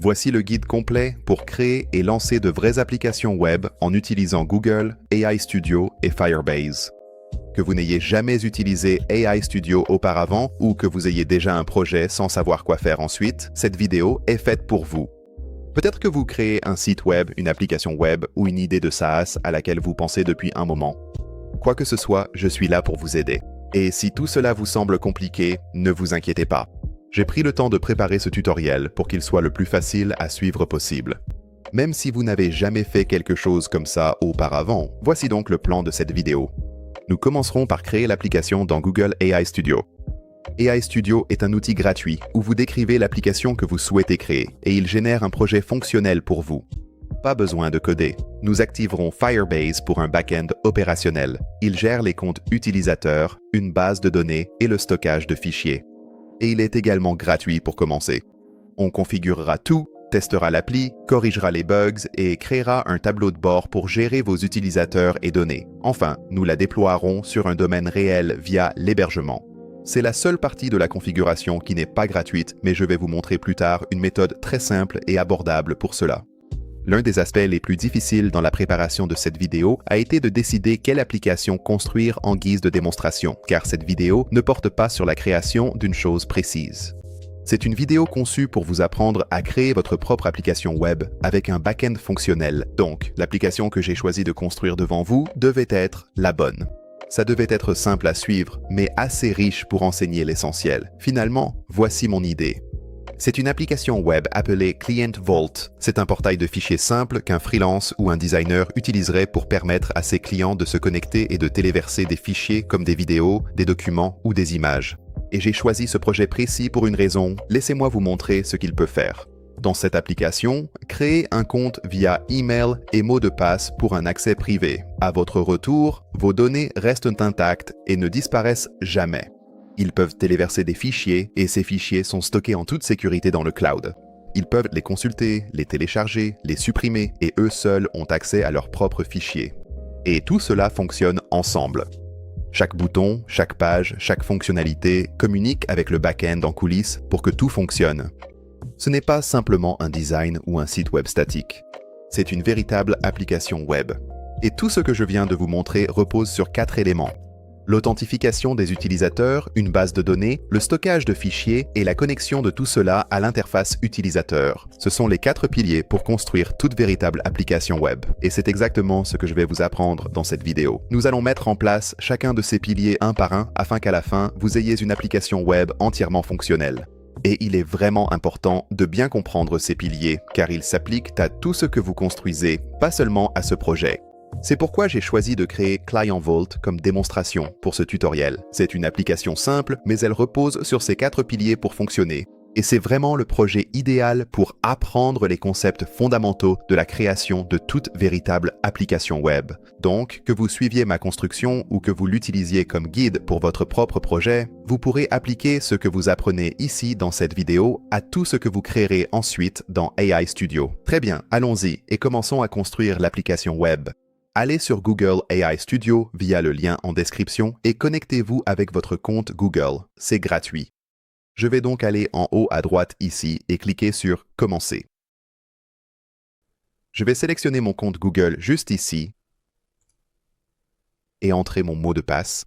Voici le guide complet pour créer et lancer de vraies applications web en utilisant Google, AI Studio et Firebase. Que vous n'ayez jamais utilisé AI Studio auparavant ou que vous ayez déjà un projet sans savoir quoi faire ensuite, cette vidéo est faite pour vous. Peut-être que vous créez un site web, une application web ou une idée de SaaS à laquelle vous pensez depuis un moment. Quoi que ce soit, je suis là pour vous aider. Et si tout cela vous semble compliqué, ne vous inquiétez pas. J'ai pris le temps de préparer ce tutoriel pour qu'il soit le plus facile à suivre possible. Même si vous n'avez jamais fait quelque chose comme ça auparavant, voici donc le plan de cette vidéo. Nous commencerons par créer l'application dans Google AI Studio. AI Studio est un outil gratuit où vous décrivez l'application que vous souhaitez créer et il génère un projet fonctionnel pour vous. Pas besoin de coder. Nous activerons Firebase pour un back-end opérationnel. Il gère les comptes utilisateurs, une base de données et le stockage de fichiers. Et il est également gratuit pour commencer. On configurera tout, testera l'appli, corrigera les bugs et créera un tableau de bord pour gérer vos utilisateurs et données. Enfin, nous la déploierons sur un domaine réel via l'hébergement. C'est la seule partie de la configuration qui n'est pas gratuite, mais je vais vous montrer plus tard une méthode très simple et abordable pour cela. L'un des aspects les plus difficiles dans la préparation de cette vidéo a été de décider quelle application construire en guise de démonstration, car cette vidéo ne porte pas sur la création d'une chose précise. C'est une vidéo conçue pour vous apprendre à créer votre propre application web avec un back-end fonctionnel. Donc, l'application que j'ai choisi de construire devant vous devait être la bonne. Ça devait être simple à suivre, mais assez riche pour enseigner l'essentiel. Finalement, voici mon idée. C'est une application web appelée Client Vault. C'est un portail de fichiers simple qu'un freelance ou un designer utiliserait pour permettre à ses clients de se connecter et de téléverser des fichiers comme des vidéos, des documents ou des images. Et j'ai choisi ce projet précis pour une raison, laissez-moi vous montrer ce qu'il peut faire. Dans cette application, créez un compte via email et mot de passe pour un accès privé. À votre retour, vos données restent intactes et ne disparaissent jamais. Ils peuvent téléverser des fichiers et ces fichiers sont stockés en toute sécurité dans le cloud. Ils peuvent les consulter, les télécharger, les supprimer et eux seuls ont accès à leurs propres fichiers. Et tout cela fonctionne ensemble. Chaque bouton, chaque page, chaque fonctionnalité communique avec le back-end en coulisses pour que tout fonctionne. Ce n'est pas simplement un design ou un site web statique. C'est une véritable application web. Et tout ce que je viens de vous montrer repose sur 4 éléments. L'authentification des utilisateurs, une base de données, le stockage de fichiers et la connexion de tout cela à l'interface utilisateur. Ce sont les 4 piliers pour construire toute véritable application web. Et c'est exactement ce que je vais vous apprendre dans cette vidéo. Nous allons mettre en place chacun de ces piliers un par un afin qu'à la fin, vous ayez une application web entièrement fonctionnelle. Et il est vraiment important de bien comprendre ces piliers, car ils s'appliquent à tout ce que vous construisez, pas seulement à ce projet. C'est pourquoi j'ai choisi de créer Client Vault comme démonstration pour ce tutoriel. C'est une application simple, mais elle repose sur ces 4 piliers pour fonctionner. Et c'est vraiment le projet idéal pour apprendre les concepts fondamentaux de la création de toute véritable application web. Donc, que vous suiviez ma construction ou que vous l'utilisiez comme guide pour votre propre projet, vous pourrez appliquer ce que vous apprenez ici dans cette vidéo à tout ce que vous créerez ensuite dans AI Studio. Très bien, allons-y et commençons à construire l'application web. Allez sur Google AI Studio via le lien en description et connectez-vous avec votre compte Google. C'est gratuit. Je vais donc aller en haut à droite ici et cliquer sur « Commencer ». Je vais sélectionner mon compte Google juste ici et entrer mon mot de passe.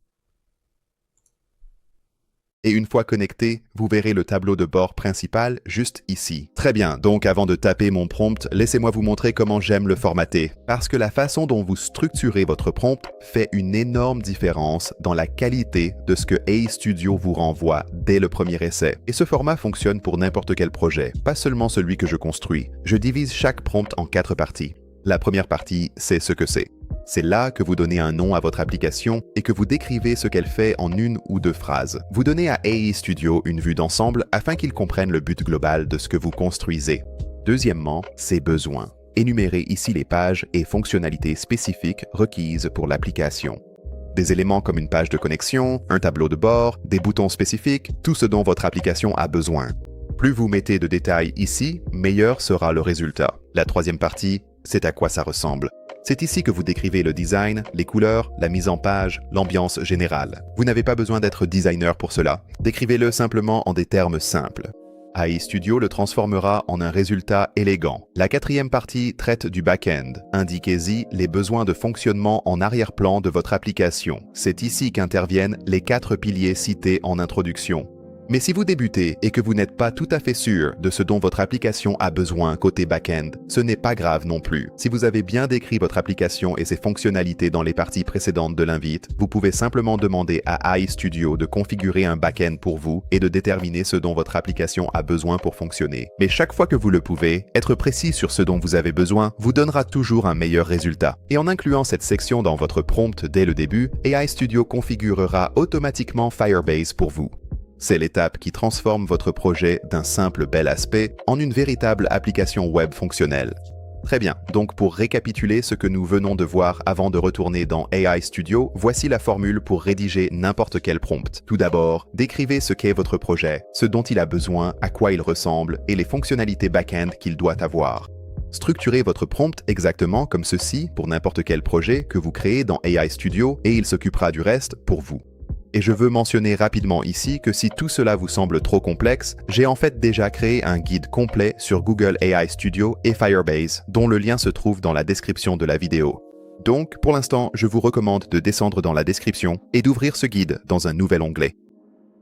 Et une fois connecté, vous verrez le tableau de bord principal juste ici. Très bien, donc avant de taper mon prompt, laissez-moi vous montrer comment j'aime le formater. Parce que la façon dont vous structurez votre prompt fait une énorme différence dans la qualité de ce que AI Studio vous renvoie dès le premier essai. Et ce format fonctionne pour n'importe quel projet, pas seulement celui que je construis. Je divise chaque prompt en 4 parties. La première partie, c'est ce que c'est. C'est là que vous donnez un nom à votre application et que vous décrivez ce qu'elle fait en 1 ou 2 phrases. Vous donnez à AI Studio une vue d'ensemble afin qu'il comprenne le but global de ce que vous construisez. Deuxièmement, ses besoins. Énumérez ici les pages et fonctionnalités spécifiques requises pour l'application. Des éléments comme une page de connexion, un tableau de bord, des boutons spécifiques, tout ce dont votre application a besoin. Plus vous mettez de détails ici, meilleur sera le résultat. La troisième partie, c'est à quoi ça ressemble. C'est ici que vous décrivez le design, les couleurs, la mise en page, l'ambiance générale. Vous n'avez pas besoin d'être designer pour cela. Décrivez-le simplement en des termes simples. AI Studio le transformera en un résultat élégant. La quatrième partie traite du back-end. Indiquez-y les besoins de fonctionnement en arrière-plan de votre application. C'est ici qu'interviennent les 4 piliers cités en introduction. Mais si vous débutez et que vous n'êtes pas tout à fait sûr de ce dont votre application a besoin côté back-end, ce n'est pas grave non plus. Si vous avez bien décrit votre application et ses fonctionnalités dans les parties précédentes de l'invite, vous pouvez simplement demander à AI Studio de configurer un back-end pour vous et de déterminer ce dont votre application a besoin pour fonctionner. Mais chaque fois que vous le pouvez, être précis sur ce dont vous avez besoin vous donnera toujours un meilleur résultat. Et en incluant cette section dans votre prompt dès le début, AI Studio configurera automatiquement Firebase pour vous. C'est l'étape qui transforme votre projet d'un simple bel aspect en une véritable application web fonctionnelle. Très bien, donc pour récapituler ce que nous venons de voir avant de retourner dans AI Studio, voici la formule pour rédiger n'importe quel prompt. Tout d'abord, décrivez ce qu'est votre projet, ce dont il a besoin, à quoi il ressemble et les fonctionnalités back-end qu'il doit avoir. Structurez votre prompt exactement comme ceci pour n'importe quel projet que vous créez dans AI Studio et il s'occupera du reste pour vous. Et je veux mentionner rapidement ici que si tout cela vous semble trop complexe, j'ai en fait déjà créé un guide complet sur Google AI Studio et Firebase, dont le lien se trouve dans la description de la vidéo. Donc, pour l'instant, je vous recommande de descendre dans la description et d'ouvrir ce guide dans un nouvel onglet.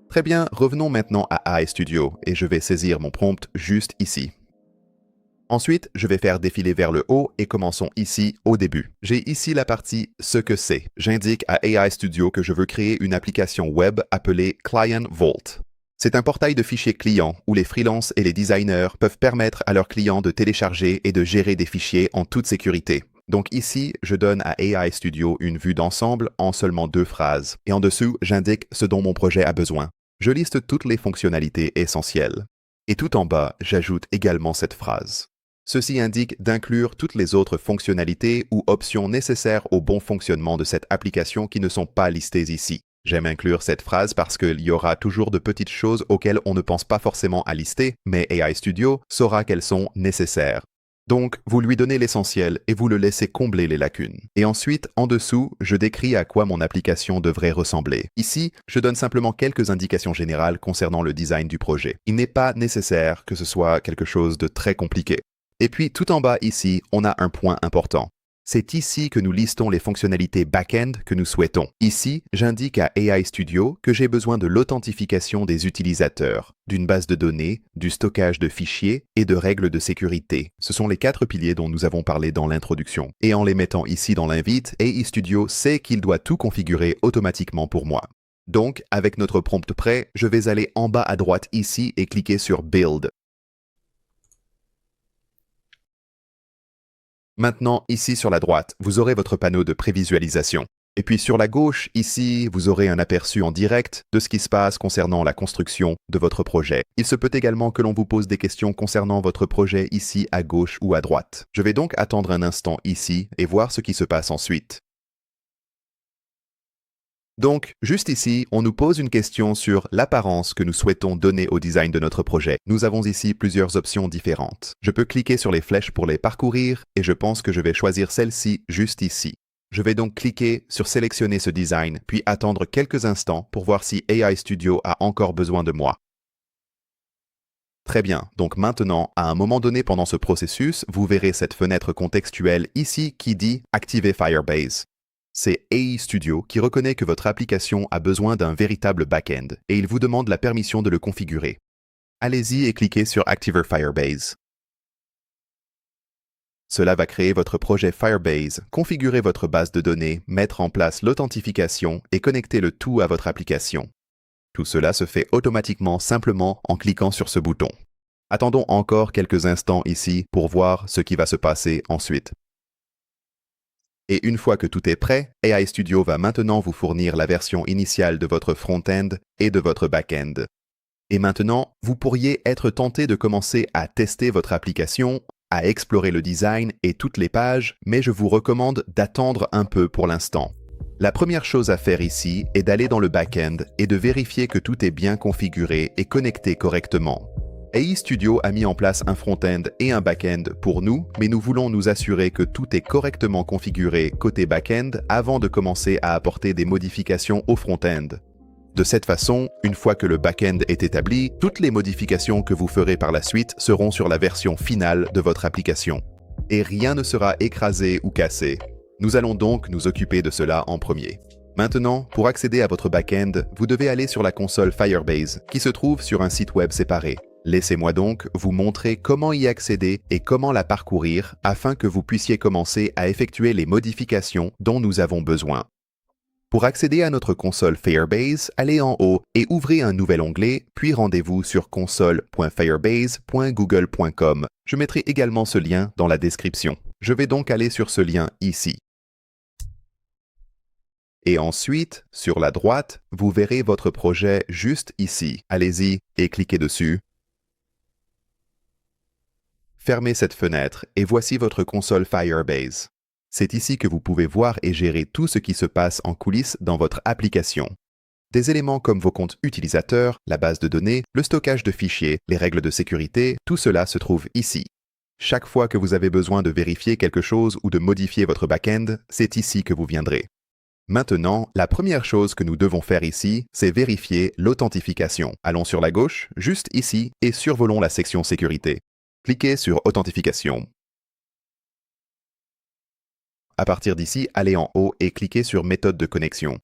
Très bien, revenons maintenant à AI Studio et je vais saisir mon prompt juste ici. Ensuite, je vais faire défiler vers le haut et commençons ici au début. J'ai ici la partie « Ce que c'est ». J'indique à AI Studio que je veux créer une application web appelée Client Vault. C'est un portail de fichiers clients où les freelances et les designers peuvent permettre à leurs clients de télécharger et de gérer des fichiers en toute sécurité. Donc ici, je donne à AI Studio une vue d'ensemble en seulement 2 phrases. Et en dessous, j'indique ce dont mon projet a besoin. Je liste toutes les fonctionnalités essentielles. Et tout en bas, j'ajoute également cette phrase. Ceci indique d'inclure toutes les autres fonctionnalités ou options nécessaires au bon fonctionnement de cette application qui ne sont pas listées ici. J'aime inclure cette phrase parce qu'il y aura toujours de petites choses auxquelles on ne pense pas forcément à lister, mais AI Studio saura qu'elles sont nécessaires. Donc, vous lui donnez l'essentiel et vous le laissez combler les lacunes. Et ensuite, en dessous, je décris à quoi mon application devrait ressembler. Ici, je donne simplement quelques indications générales concernant le design du projet. Il n'est pas nécessaire que ce soit quelque chose de très compliqué. Et puis, tout en bas ici, on a un point important. C'est ici que nous listons les fonctionnalités back-end que nous souhaitons. Ici, j'indique à AI Studio que j'ai besoin de l'authentification des utilisateurs, d'une base de données, du stockage de fichiers et de règles de sécurité. Ce sont les 4 piliers dont nous avons parlé dans l'introduction. Et en les mettant ici dans l'invite, AI Studio sait qu'il doit tout configurer automatiquement pour moi. Donc, avec notre prompt prêt, je vais aller en bas à droite ici et cliquer sur Build. Maintenant, ici sur la droite, vous aurez votre panneau de prévisualisation. Et puis sur la gauche, ici, vous aurez un aperçu en direct de ce qui se passe concernant la construction de votre projet. Il se peut également que l'on vous pose des questions concernant votre projet ici à gauche ou à droite. Je vais donc attendre un instant ici et voir ce qui se passe ensuite. Donc, juste ici, on nous pose une question sur l'apparence que nous souhaitons donner au design de notre projet. Nous avons ici plusieurs options différentes. Je peux cliquer sur les flèches pour les parcourir et je pense que je vais choisir celle-ci juste ici. Je vais donc cliquer sur sélectionner ce design, puis attendre quelques instants pour voir si AI Studio a encore besoin de moi. Très bien, donc maintenant, à un moment donné pendant ce processus, vous verrez cette fenêtre contextuelle ici qui dit « Activer Firebase ». C'est AI Studio qui reconnaît que votre application a besoin d'un véritable back-end et il vous demande la permission de le configurer. Allez-y et cliquez sur Activer Firebase. Cela va créer votre projet Firebase, configurer votre base de données, mettre en place l'authentification et connecter le tout à votre application. Tout cela se fait automatiquement simplement en cliquant sur ce bouton. Attendons encore quelques instants ici pour voir ce qui va se passer ensuite. Et une fois que tout est prêt, AI Studio va maintenant vous fournir la version initiale de votre front-end et de votre back-end. Et maintenant, vous pourriez être tenté de commencer à tester votre application, à explorer le design et toutes les pages, mais je vous recommande d'attendre un peu pour l'instant. La première chose à faire ici est d'aller dans le back-end et de vérifier que tout est bien configuré et connecté correctement. AI Studio a mis en place un front-end et un back-end pour nous, mais nous voulons nous assurer que tout est correctement configuré côté back-end avant de commencer à apporter des modifications au front-end. De cette façon, une fois que le back-end est établi, toutes les modifications que vous ferez par la suite seront sur la version finale de votre application. Et rien ne sera écrasé ou cassé. Nous allons donc nous occuper de cela en premier. Maintenant, pour accéder à votre back-end, vous devez aller sur la console Firebase, qui se trouve sur un site web séparé. Laissez-moi donc vous montrer comment y accéder et comment la parcourir afin que vous puissiez commencer à effectuer les modifications dont nous avons besoin. Pour accéder à notre console Firebase, allez en haut et ouvrez un nouvel onglet, puis rendez-vous sur console.firebase.google.com. Je mettrai également ce lien dans la description. Je vais donc aller sur ce lien ici. Et ensuite, sur la droite, vous verrez votre projet juste ici. Allez-y et cliquez dessus. Fermez cette fenêtre et voici votre console Firebase. C'est ici que vous pouvez voir et gérer tout ce qui se passe en coulisses dans votre application. Des éléments comme vos comptes utilisateurs, la base de données, le stockage de fichiers, les règles de sécurité, tout cela se trouve ici. Chaque fois que vous avez besoin de vérifier quelque chose ou de modifier votre back-end, c'est ici que vous viendrez. Maintenant, la première chose que nous devons faire ici, c'est vérifier l'authentification. Allons sur la gauche, juste ici, et survolons la section sécurité. Cliquez sur Authentification. À partir d'ici, allez en haut et cliquez sur Méthode de connexion.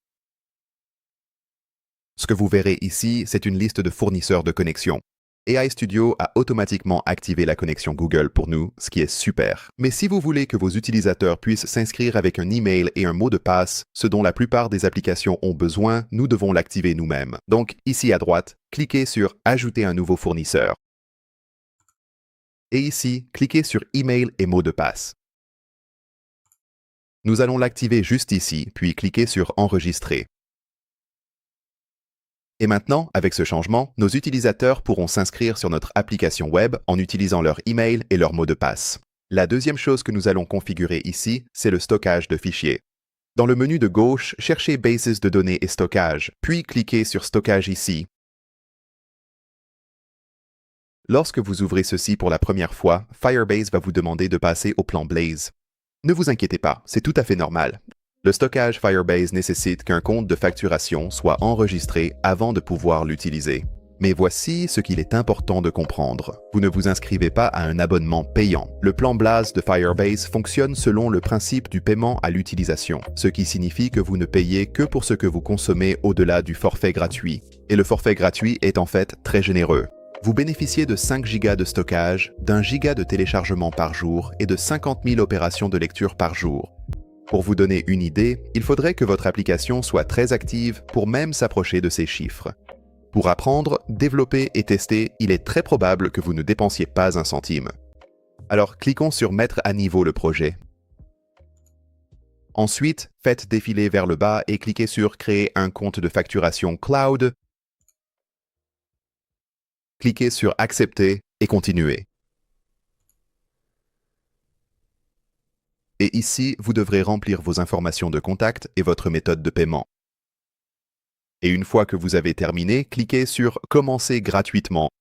Ce que vous verrez ici, c'est une liste de fournisseurs de connexion. AI Studio a automatiquement activé la connexion Google pour nous, ce qui est super. Mais si vous voulez que vos utilisateurs puissent s'inscrire avec un email et un mot de passe, ce dont la plupart des applications ont besoin, nous devons l'activer nous-mêmes. Donc, ici à droite, cliquez sur Ajouter un nouveau fournisseur. Et ici, cliquez sur Email et mot de passe. Nous allons l'activer juste ici, puis cliquer sur Enregistrer. Et maintenant, avec ce changement, nos utilisateurs pourront s'inscrire sur notre application web en utilisant leur email et leur mot de passe. La deuxième chose que nous allons configurer ici, c'est le stockage de fichiers. Dans le menu de gauche, cherchez Bases de données et stockage, puis cliquez sur Stockage ici. Lorsque vous ouvrez ceci pour la première fois, Firebase va vous demander de passer au plan Blaze. Ne vous inquiétez pas, c'est tout à fait normal. Le stockage Firebase nécessite qu'un compte de facturation soit enregistré avant de pouvoir l'utiliser. Mais voici ce qu'il est important de comprendre. Vous ne vous inscrivez pas à un abonnement payant. Le plan Blaze de Firebase fonctionne selon le principe du paiement à l'utilisation, ce qui signifie que vous ne payez que pour ce que vous consommez au-delà du forfait gratuit. Et le forfait gratuit est en fait très généreux. Vous bénéficiez de 5 Go de stockage, d'1 Go de téléchargement par jour et de 50 000 opérations de lecture par jour. Pour vous donner une idée, il faudrait que votre application soit très active pour même s'approcher de ces chiffres. Pour apprendre, développer et tester, il est très probable que vous ne dépensiez pas un centime. Alors cliquons sur Mettre à niveau le projet. Ensuite, faites défiler vers le bas et cliquez sur Créer un compte de facturation Cloud. Cliquez sur Accepter et Continuer. Et ici, vous devrez remplir vos informations de contact et votre méthode de paiement. Et une fois que vous avez terminé, cliquez sur Commencer gratuitement.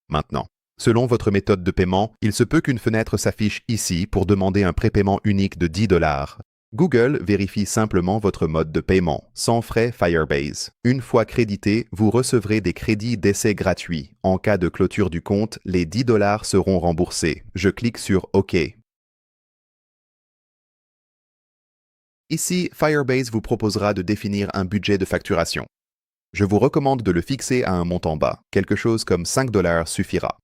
Maintenant, selon votre méthode de paiement, il se peut qu'une fenêtre s'affiche ici pour demander un prépaiement unique de $10. Google vérifie simplement votre mode de paiement, sans frais Firebase. Une fois crédité, vous recevrez des crédits d'essai gratuits. En cas de clôture du compte, les $10 seront remboursés. Je clique sur OK. Ici, Firebase vous proposera de définir un budget de facturation. Je vous recommande de le fixer à un montant bas. Quelque chose comme $5 suffira.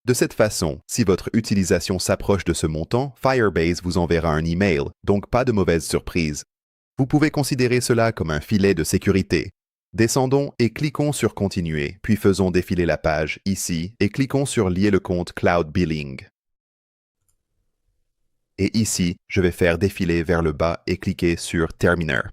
De cette façon, si votre utilisation s'approche de ce montant, Firebase vous enverra un email, donc pas de mauvaise surprise. Vous pouvez considérer cela comme un filet de sécurité. Descendons et cliquons sur Continuer, puis faisons défiler la page ici et cliquons sur Lier le compte Cloud Billing. Et ici, je vais faire défiler vers le bas et cliquer sur Terminer.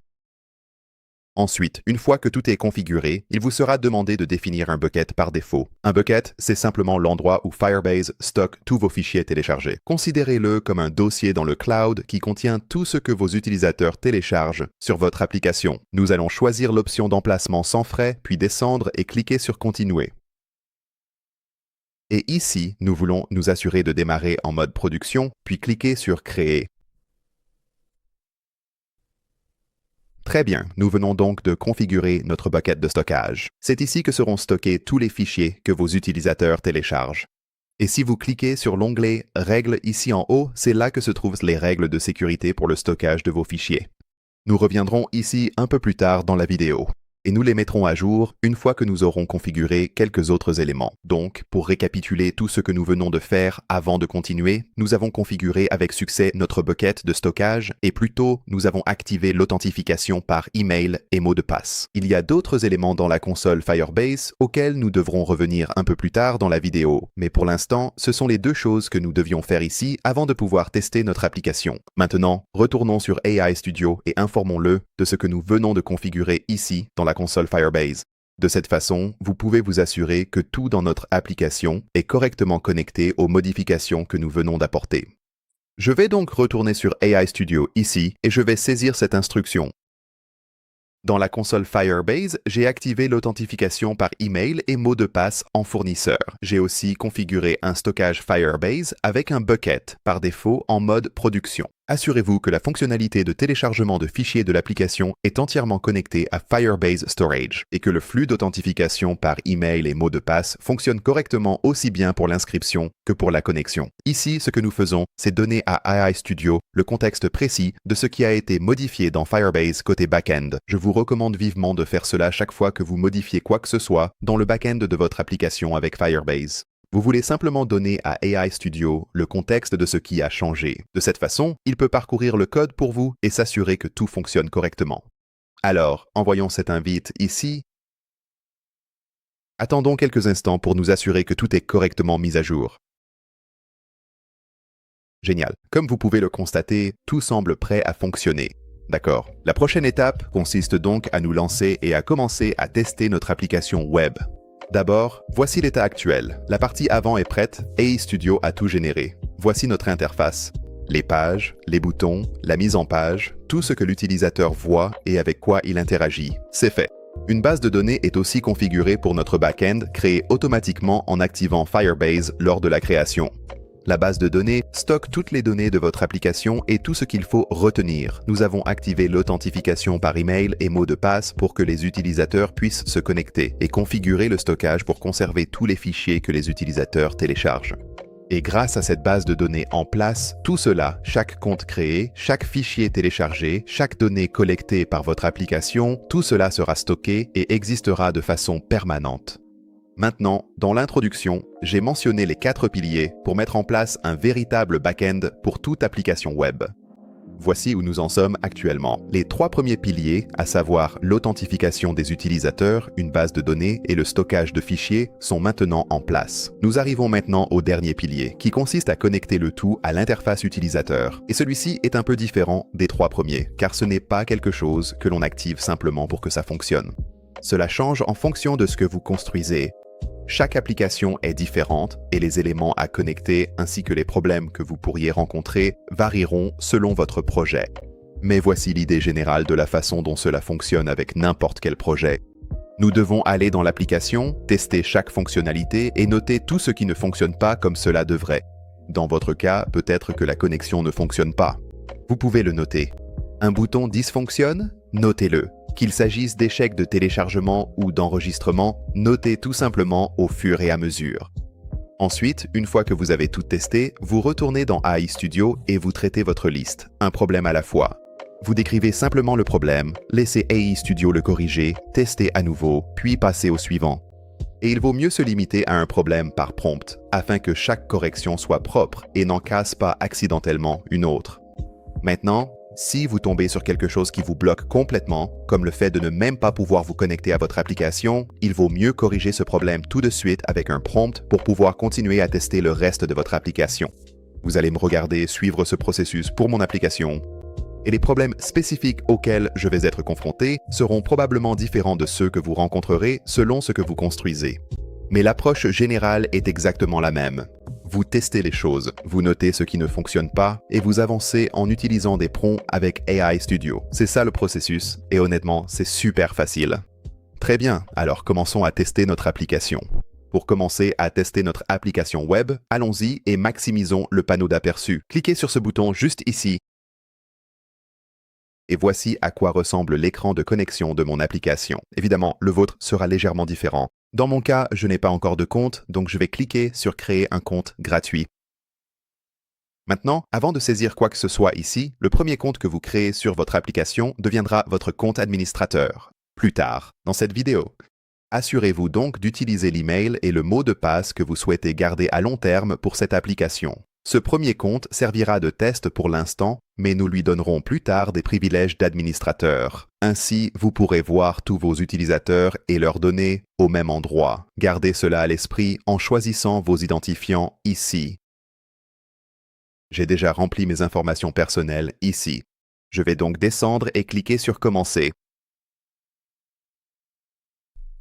Ensuite, une fois que tout est configuré, il vous sera demandé de définir un bucket par défaut. Un bucket, c'est simplement l'endroit où Firebase stocke tous vos fichiers téléchargés. Considérez-le comme un dossier dans le cloud qui contient tout ce que vos utilisateurs téléchargent sur votre application. Nous allons choisir l'option d'emplacement sans frais, puis descendre et cliquer sur Continuer. Et ici, nous voulons nous assurer de démarrer en mode production, puis cliquer sur Créer. Très bien, nous venons donc de configurer notre bucket de stockage. C'est ici que seront stockés tous les fichiers que vos utilisateurs téléchargent. Et si vous cliquez sur l'onglet « Règles » ici en haut, c'est là que se trouvent les règles de sécurité pour le stockage de vos fichiers. Nous reviendrons ici un peu plus tard dans la vidéo. Et nous les mettrons à jour une fois que nous aurons configuré quelques autres éléments. Donc, pour récapituler tout ce que nous venons de faire avant de continuer, nous avons configuré avec succès notre bucket de stockage et plus tôt, nous avons activé l'authentification par email et mot de passe. Il y a d'autres éléments dans la console Firebase auxquels nous devrons revenir un peu plus tard dans la vidéo. Mais pour l'instant, ce sont les deux choses que nous devions faire ici avant de pouvoir tester notre application. Maintenant, retournons sur AI Studio et informons-le de ce que nous venons de configurer ici dans la console Firebase. De cette façon, vous pouvez vous assurer que tout dans notre application est correctement connecté aux modifications que nous venons d'apporter. Je vais donc retourner sur AI Studio ici et je vais saisir cette instruction. Dans la console Firebase, j'ai activé l'authentification par email et mot de passe en fournisseur. J'ai aussi configuré un stockage Firebase avec un bucket, par défaut en mode production. Assurez-vous que la fonctionnalité de téléchargement de fichiers de l'application est entièrement connectée à Firebase Storage et que le flux d'authentification par email et mot de passe fonctionne correctement aussi bien pour l'inscription que pour la connexion. Ici, ce que nous faisons, c'est donner à AI Studio le contexte précis de ce qui a été modifié dans Firebase côté back-end. Je vous recommande vivement de faire cela chaque fois que vous modifiez quoi que ce soit dans le back-end de votre application avec Firebase. Vous voulez simplement donner à AI Studio le contexte de ce qui a changé. De cette façon, il peut parcourir le code pour vous et s'assurer que tout fonctionne correctement. Alors, envoyons cette invite ici. Attendons quelques instants pour nous assurer que tout est correctement mis à jour. Génial. Comme vous pouvez le constater, tout semble prêt à fonctionner. D'accord. La prochaine étape consiste donc à nous lancer et à commencer à tester notre application web. D'abord, voici l'état actuel. La partie avant est prête, AI Studio a tout généré. Voici notre interface. Les pages, les boutons, la mise en page, tout ce que l'utilisateur voit et avec quoi il interagit, c'est fait. Une base de données est aussi configurée pour notre back-end, créée automatiquement en activant Firebase lors de la création. La base de données stocke toutes les données de votre application et tout ce qu'il faut retenir. Nous avons activé l'authentification par email et mot de passe pour que les utilisateurs puissent se connecter et configurer le stockage pour conserver tous les fichiers que les utilisateurs téléchargent. Et grâce à cette base de données en place, tout cela, chaque compte créé, chaque fichier téléchargé, chaque donnée collectée par votre application, tout cela sera stocké et existera de façon permanente. Maintenant, dans l'introduction, j'ai mentionné les 4 piliers pour mettre en place un véritable back-end pour toute application web. Voici où nous en sommes actuellement. Les 3 premiers piliers, à savoir l'authentification des utilisateurs, une base de données et le stockage de fichiers, sont maintenant en place. Nous arrivons maintenant au dernier pilier, qui consiste à connecter le tout à l'interface utilisateur. Et celui-ci est un peu différent des 3 premiers, car ce n'est pas quelque chose que l'on active simplement pour que ça fonctionne. Cela change en fonction de ce que vous construisez. Chaque application est différente et les éléments à connecter ainsi que les problèmes que vous pourriez rencontrer varieront selon votre projet. Mais voici l'idée générale de la façon dont cela fonctionne avec n'importe quel projet. Nous devons aller dans l'application, tester chaque fonctionnalité et noter tout ce qui ne fonctionne pas comme cela devrait. Dans votre cas, peut-être que la connexion ne fonctionne pas. Vous pouvez le noter. Un bouton dysfonctionne? Notez-le. Qu'il s'agisse d'échecs de téléchargement ou d'enregistrement, notez tout simplement au fur et à mesure. Ensuite, une fois que vous avez tout testé, vous retournez dans AI Studio et vous traitez votre liste, un problème à la fois. Vous décrivez simplement le problème, laissez AI Studio le corriger, testez à nouveau, puis passez au suivant. Et il vaut mieux se limiter à un problème par prompt, afin que chaque correction soit propre et n'en casse pas accidentellement une autre. Maintenant, si vous tombez sur quelque chose qui vous bloque complètement, comme le fait de ne même pas pouvoir vous connecter à votre application, il vaut mieux corriger ce problème tout de suite avec un prompt pour pouvoir continuer à tester le reste de votre application. Vous allez me regarder suivre ce processus pour mon application, et les problèmes spécifiques auxquels je vais être confronté seront probablement différents de ceux que vous rencontrerez selon ce que vous construisez. Mais l'approche générale est exactement la même. Vous testez les choses, vous notez ce qui ne fonctionne pas et vous avancez en utilisant des prompts avec AI Studio. C'est ça le processus et honnêtement, c'est super facile. Très bien, alors commençons à tester notre application. Pour commencer à tester notre application web, allons-y et maximisons le panneau d'aperçu. Cliquez sur ce bouton juste ici et voici à quoi ressemble l'écran de connexion de mon application. Évidemment, le vôtre sera légèrement différent. Dans mon cas, je n'ai pas encore de compte, donc je vais cliquer sur Créer un compte gratuit. Maintenant, avant de saisir quoi que ce soit ici, le premier compte que vous créez sur votre application deviendra votre compte administrateur, plus tard, dans cette vidéo. Assurez-vous donc d'utiliser l'email et le mot de passe que vous souhaitez garder à long terme pour cette application. Ce premier compte servira de test pour l'instant, mais nous lui donnerons plus tard des privilèges d'administrateur. Ainsi, vous pourrez voir tous vos utilisateurs et leurs données au même endroit. Gardez cela à l'esprit en choisissant vos identifiants ici. J'ai déjà rempli mes informations personnelles ici. Je vais donc descendre et cliquer sur Commencer.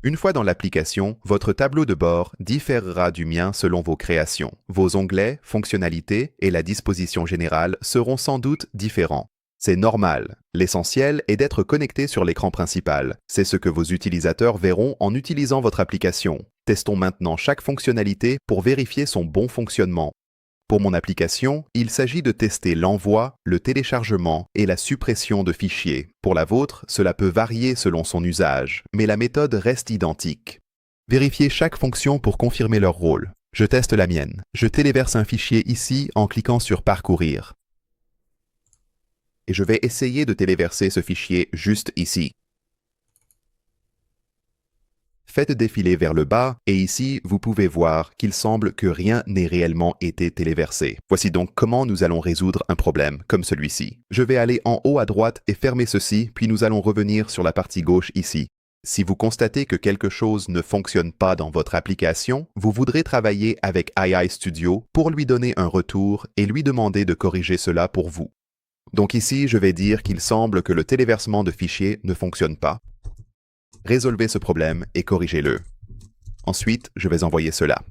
Une fois dans l'application, votre tableau de bord différera du mien selon vos créations. Vos onglets, fonctionnalités et la disposition générale seront sans doute différents. C'est normal. L'essentiel est d'être connecté sur l'écran principal. C'est ce que vos utilisateurs verront en utilisant votre application. Testons maintenant chaque fonctionnalité pour vérifier son bon fonctionnement. Pour mon application, il s'agit de tester l'envoi, le téléchargement et la suppression de fichiers. Pour la vôtre, cela peut varier selon son usage, mais la méthode reste identique. Vérifiez chaque fonction pour confirmer leur rôle. Je teste la mienne. Je téléverse un fichier ici en cliquant sur Parcourir. Et je vais essayer de téléverser ce fichier juste ici. Faites défiler vers le bas et ici, vous pouvez voir qu'il semble que rien n'ait réellement été téléversé. Voici donc comment nous allons résoudre un problème comme celui-ci. Je vais aller en haut à droite et fermer ceci, puis nous allons revenir sur la partie gauche ici. Si vous constatez que quelque chose ne fonctionne pas dans votre application, vous voudrez travailler avec AI Studio pour lui donner un retour et lui demander de corriger cela pour vous. Donc ici, je vais dire qu'il semble que le téléversement de fichiers ne fonctionne pas. Résolvez ce problème et corrigez-le. Ensuite, je vais envoyer cela.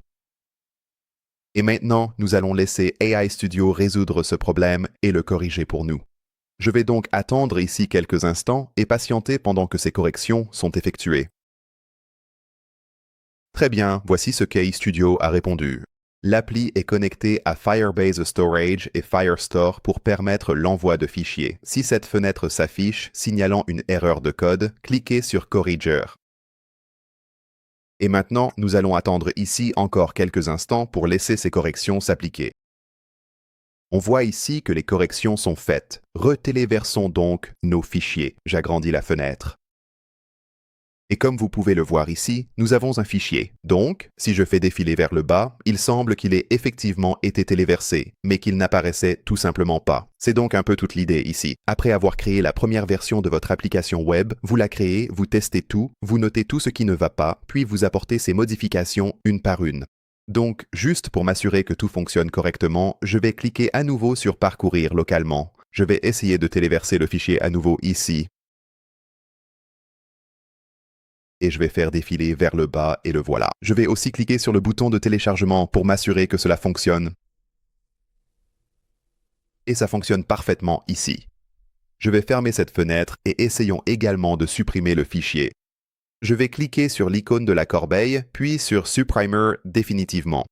Et maintenant, nous allons laisser AI Studio résoudre ce problème et le corriger pour nous. Je vais donc attendre ici quelques instants et patienter pendant que ces corrections sont effectuées. Très bien, voici ce qu'AI Studio a répondu. L'appli est connectée à Firebase Storage et Firestore pour permettre l'envoi de fichiers. Si cette fenêtre s'affiche signalant une erreur de code, cliquez sur Corriger. Et maintenant, nous allons attendre ici encore quelques instants pour laisser ces corrections s'appliquer. On voit ici que les corrections sont faites. Retéléversons donc nos fichiers. J'agrandis la fenêtre. Et comme vous pouvez le voir ici, nous avons un fichier. Donc, si je fais défiler vers le bas, il semble qu'il ait effectivement été téléversé, mais qu'il n'apparaissait tout simplement pas. C'est donc un peu toute l'idée ici. Après avoir créé la première version de votre application web, vous la créez, vous testez tout, vous notez tout ce qui ne va pas, puis vous apportez ces modifications une par une. Donc, juste pour m'assurer que tout fonctionne correctement, je vais cliquer à nouveau sur Parcourir localement. Je vais essayer de téléverser le fichier à nouveau ici. Et je vais faire défiler vers le bas et le voilà. Je vais aussi cliquer sur le bouton de téléchargement pour m'assurer que cela fonctionne. Et ça fonctionne parfaitement ici. Je vais fermer cette fenêtre et essayons également de supprimer le fichier. Je vais cliquer sur l'icône de la corbeille, puis sur Supprimer définitivement.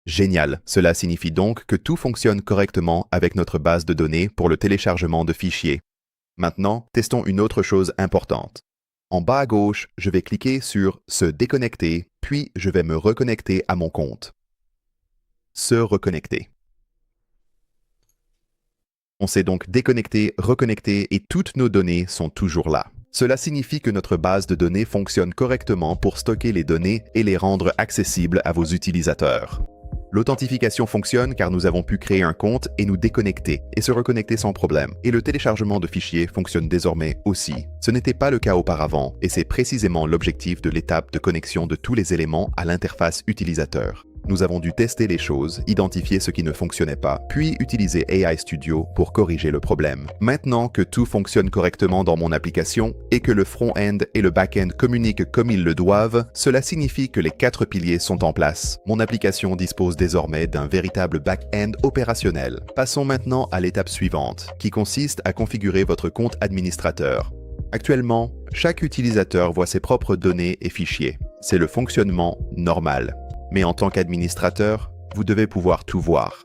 Génial! Cela signifie donc que tout fonctionne correctement avec notre base de données pour le téléchargement de fichiers. Maintenant, testons une autre chose importante. En bas à gauche, je vais cliquer sur « Se déconnecter », puis je vais me reconnecter à mon compte. Se reconnecter. On s'est donc déconnecté, reconnecté et toutes nos données sont toujours là. Cela signifie que notre base de données fonctionne correctement pour stocker les données et les rendre accessibles à vos utilisateurs. L'authentification fonctionne car nous avons pu créer un compte et nous déconnecter et se reconnecter sans problème. Et le téléchargement de fichiers fonctionne désormais aussi. Ce n'était pas le cas auparavant et c'est précisément l'objectif de l'étape de connexion de tous les éléments à l'interface utilisateur. Nous avons dû tester les choses, identifier ce qui ne fonctionnait pas, puis utiliser AI Studio pour corriger le problème. Maintenant que tout fonctionne correctement dans mon application et que le front-end et le back-end communiquent comme ils le doivent, cela signifie que les 4 piliers sont en place. Mon application dispose désormais d'un véritable back-end opérationnel. Passons maintenant à l'étape suivante, qui consiste à configurer votre compte administrateur. Actuellement, chaque utilisateur voit ses propres données et fichiers. C'est le fonctionnement normal. Mais en tant qu'administrateur, vous devez pouvoir tout voir.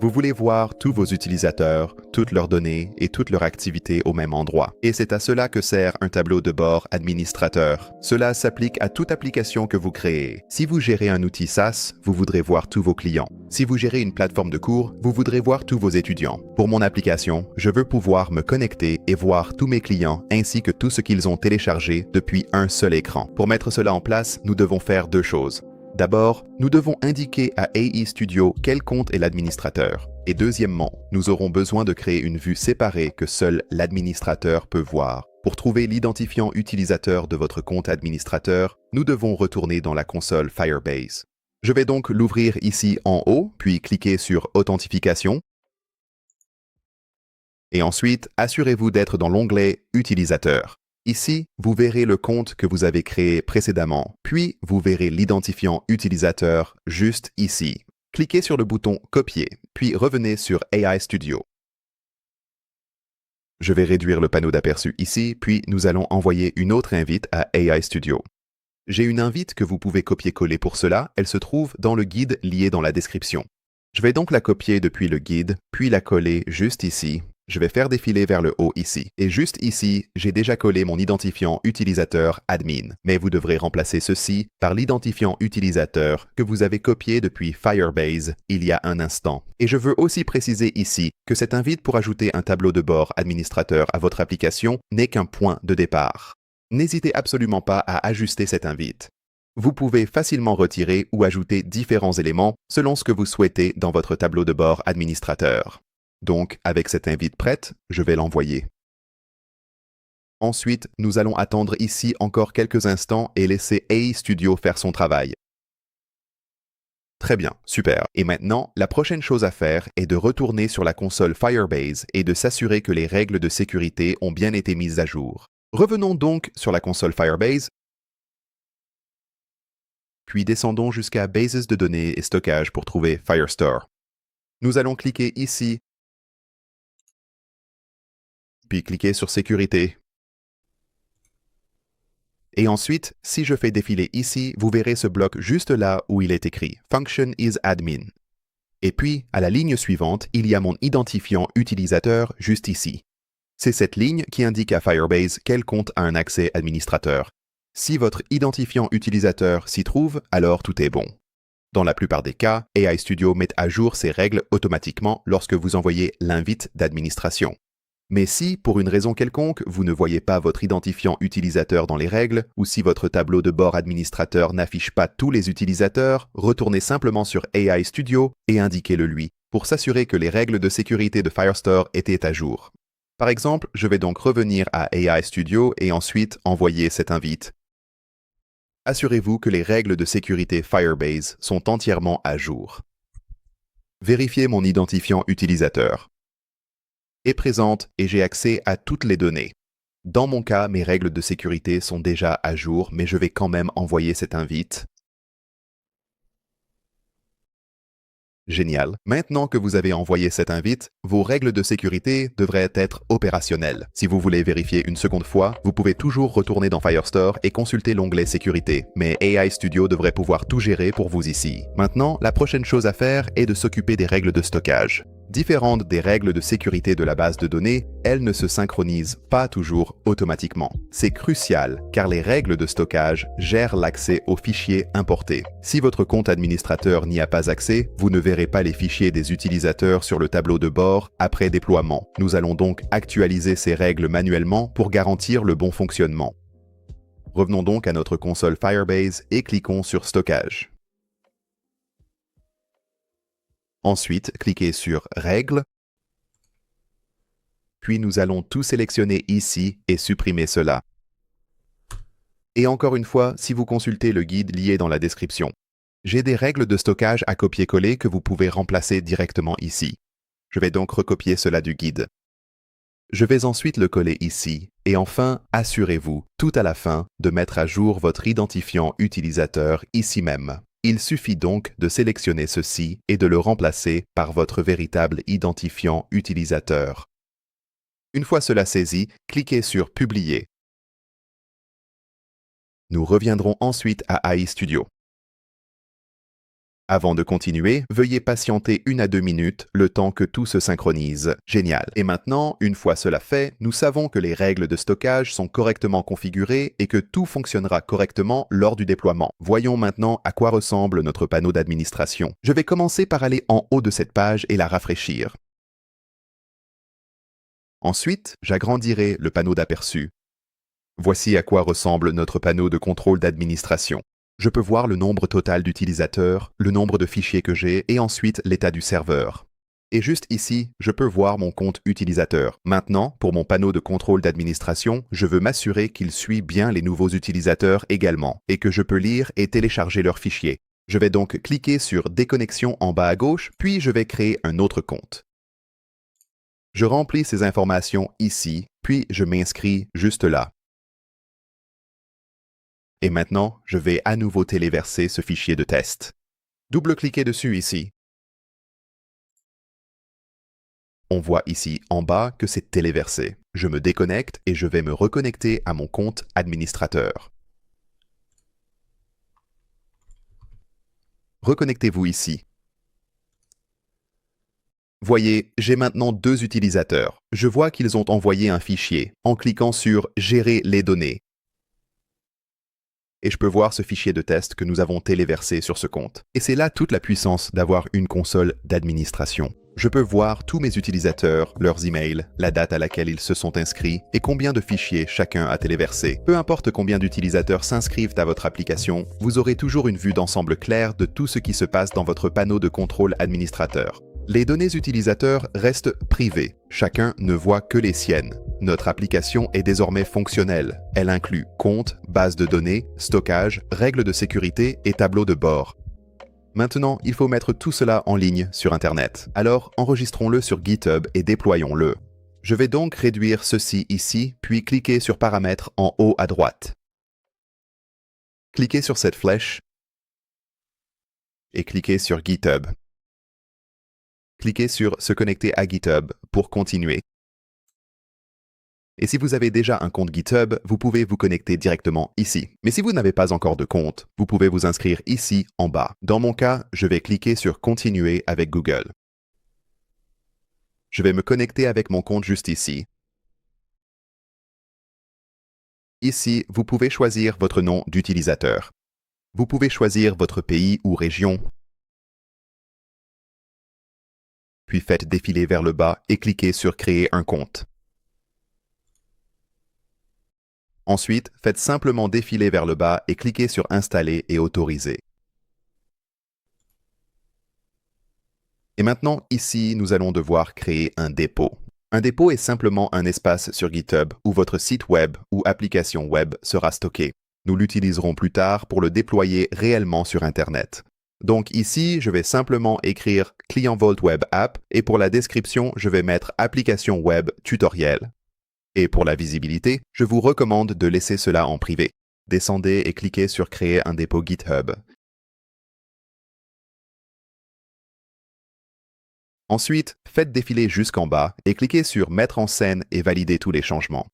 Vous voulez voir tous vos utilisateurs, toutes leurs données et toutes leurs activités au même endroit. Et c'est à cela que sert un tableau de bord administrateur. Cela s'applique à toute application que vous créez. Si vous gérez un outil SaaS, vous voudrez voir tous vos clients. Si vous gérez une plateforme de cours, vous voudrez voir tous vos étudiants. Pour mon application, je veux pouvoir me connecter et voir tous mes clients ainsi que tout ce qu'ils ont téléchargé depuis un seul écran. Pour mettre cela en place, nous devons faire deux choses. D'abord, nous devons indiquer à AI Studio quel compte est l'administrateur. Et deuxièmement, nous aurons besoin de créer une vue séparée que seul l'administrateur peut voir. Pour trouver l'identifiant utilisateur de votre compte administrateur, nous devons retourner dans la console Firebase. Je vais donc l'ouvrir ici en haut, puis cliquer sur Authentification. Et ensuite, assurez-vous d'être dans l'onglet Utilisateur. Ici, vous verrez le compte que vous avez créé précédemment, puis vous verrez l'identifiant utilisateur juste ici. Cliquez sur le bouton Copier, puis revenez sur AI Studio. Je vais réduire le panneau d'aperçu ici, puis nous allons envoyer une autre invite à AI Studio. J'ai une invite que vous pouvez copier-coller pour cela, elle se trouve dans le guide lié dans la description. Je vais donc la copier depuis le guide, puis la coller juste ici. Je vais faire défiler vers le haut ici. Et juste ici, j'ai déjà collé mon identifiant utilisateur admin. Mais vous devrez remplacer ceci par l'identifiant utilisateur que vous avez copié depuis Firebase il y a un instant. Et je veux aussi préciser ici que cette invite pour ajouter un tableau de bord administrateur à votre application n'est qu'un point de départ. N'hésitez absolument pas à ajuster cette invite. Vous pouvez facilement retirer ou ajouter différents éléments selon ce que vous souhaitez dans votre tableau de bord administrateur. Donc, avec cette invite prête, je vais l'envoyer. Ensuite, nous allons attendre ici encore quelques instants et laisser AI Studio faire son travail. Très bien, super. Et maintenant, la prochaine chose à faire est de retourner sur la console Firebase et de s'assurer que les règles de sécurité ont bien été mises à jour. Revenons donc sur la console Firebase, puis descendons jusqu'à Bases de données et stockage pour trouver Firestore. Nous allons cliquer ici, puis cliquer sur Sécurité. Et ensuite, si je fais défiler ici, vous verrez ce bloc juste là où il est écrit « Function is admin ». Et puis, à la ligne suivante, il y a mon identifiant utilisateur juste ici. C'est cette ligne qui indique à Firebase quel compte a un accès administrateur. Si votre identifiant utilisateur s'y trouve, alors tout est bon. Dans la plupart des cas, AI Studio met à jour ces règles automatiquement lorsque vous envoyez l'invite d'administration. Mais si, pour une raison quelconque, vous ne voyez pas votre identifiant utilisateur dans les règles, ou si votre tableau de bord administrateur n'affiche pas tous les utilisateurs, retournez simplement sur AI Studio et indiquez-le lui, pour s'assurer que les règles de sécurité de Firestore étaient à jour. Par exemple, je vais donc revenir à AI Studio et ensuite envoyer cette invite. Assurez-vous que les règles de sécurité Firebase sont entièrement à jour. Vérifiez mon identifiant utilisateur. Est présente et j'ai accès à toutes les données. Dans mon cas, mes règles de sécurité sont déjà à jour, mais je vais quand même envoyer cette invite. Génial. Maintenant que vous avez envoyé cette invite, vos règles de sécurité devraient être opérationnelles. Si vous voulez vérifier une seconde fois, vous pouvez toujours retourner dans Firestore et consulter l'onglet Sécurité, mais AI Studio devrait pouvoir tout gérer pour vous ici. Maintenant, la prochaine chose à faire est de s'occuper des règles de stockage. Différentes des règles de sécurité de la base de données, elles ne se synchronisent pas toujours automatiquement. C'est crucial car les règles de stockage gèrent l'accès aux fichiers importés. Si votre compte administrateur n'y a pas accès, vous ne verrez pas les fichiers des utilisateurs sur le tableau de bord après déploiement. Nous allons donc actualiser ces règles manuellement pour garantir le bon fonctionnement. Revenons donc à notre console Firebase et cliquons sur Stockage. Ensuite, cliquez sur Règles, puis nous allons tout sélectionner ici et supprimer cela. Et encore une fois, si vous consultez le guide lié dans la description, j'ai des règles de stockage à copier-coller que vous pouvez remplacer directement ici. Je vais donc recopier cela du guide. Je vais ensuite le coller ici, et enfin, assurez-vous, tout à la fin, de mettre à jour votre identifiant utilisateur ici même. Il suffit donc de sélectionner ceci et de le remplacer par votre véritable identifiant utilisateur. Une fois cela saisi, cliquez sur Publier. Nous reviendrons ensuite à AI Studio. Avant de continuer, veuillez patienter 1 à 2 minutes, le temps que tout se synchronise. Génial. Et maintenant, une fois cela fait, nous savons que les règles de stockage sont correctement configurées et que tout fonctionnera correctement lors du déploiement. Voyons maintenant à quoi ressemble notre panneau d'administration. Je vais commencer par aller en haut de cette page et la rafraîchir. Ensuite, j'agrandirai le panneau d'aperçu. Voici à quoi ressemble notre panneau de contrôle d'administration. Je peux voir le nombre total d'utilisateurs, le nombre de fichiers que j'ai et ensuite l'état du serveur. Et juste ici, je peux voir mon compte utilisateur. Maintenant, pour mon panneau de contrôle d'administration, je veux m'assurer qu'il suit bien les nouveaux utilisateurs également et que je peux lire et télécharger leurs fichiers. Je vais donc cliquer sur Déconnexion en bas à gauche, puis je vais créer un autre compte. Je remplis ces informations ici, puis je m'inscris juste là. Et maintenant, je vais à nouveau téléverser ce fichier de test. Double-cliquez dessus ici. On voit ici en bas que c'est téléversé. Je me déconnecte et je vais me reconnecter à mon compte administrateur. Reconnectez-vous ici. Voyez, j'ai maintenant 2 utilisateurs. Je vois qu'ils ont envoyé un fichier en cliquant sur « Gérer les données ». Et je peux voir ce fichier de test que nous avons téléversé sur ce compte. Et c'est là toute la puissance d'avoir une console d'administration. Je peux voir tous mes utilisateurs, leurs emails, la date à laquelle ils se sont inscrits et combien de fichiers chacun a téléversé. Peu importe combien d'utilisateurs s'inscrivent à votre application, vous aurez toujours une vue d'ensemble claire de tout ce qui se passe dans votre panneau de contrôle administrateur. Les données utilisateurs restent privées. Chacun ne voit que les siennes. Notre application est désormais fonctionnelle. Elle inclut compte, base de données, stockage, règles de sécurité et tableau de bord. Maintenant, il faut mettre tout cela en ligne sur Internet. Alors, enregistrons-le sur GitHub et déployons-le. Je vais donc réduire ceci ici, puis cliquer sur Paramètres en haut à droite. Cliquez sur cette flèche et cliquez sur GitHub. Cliquez sur Se connecter à GitHub pour continuer. Et si vous avez déjà un compte GitHub, vous pouvez vous connecter directement ici. Mais si vous n'avez pas encore de compte, vous pouvez vous inscrire ici en bas. Dans mon cas, je vais cliquer sur Continuer avec Google. Je vais me connecter avec mon compte juste ici. Ici, vous pouvez choisir votre nom d'utilisateur. Vous pouvez choisir votre pays ou région. Puis faites défiler vers le bas et cliquez sur Créer un compte. Ensuite, faites simplement défiler vers le bas et cliquez sur Installer et Autoriser. Et maintenant, ici, nous allons devoir créer un dépôt. Un dépôt est simplement un espace sur GitHub où votre site web ou application web sera stocké. Nous l'utiliserons plus tard pour le déployer réellement sur Internet. Donc ici, je vais simplement écrire Client Vault Web App et pour la description, je vais mettre Application Web Tutoriel. Et pour la visibilité, je vous recommande de laisser cela en privé. Descendez et cliquez sur Créer un dépôt GitHub. Ensuite, faites défiler jusqu'en bas et cliquez sur Mettre en scène et validez tous les changements.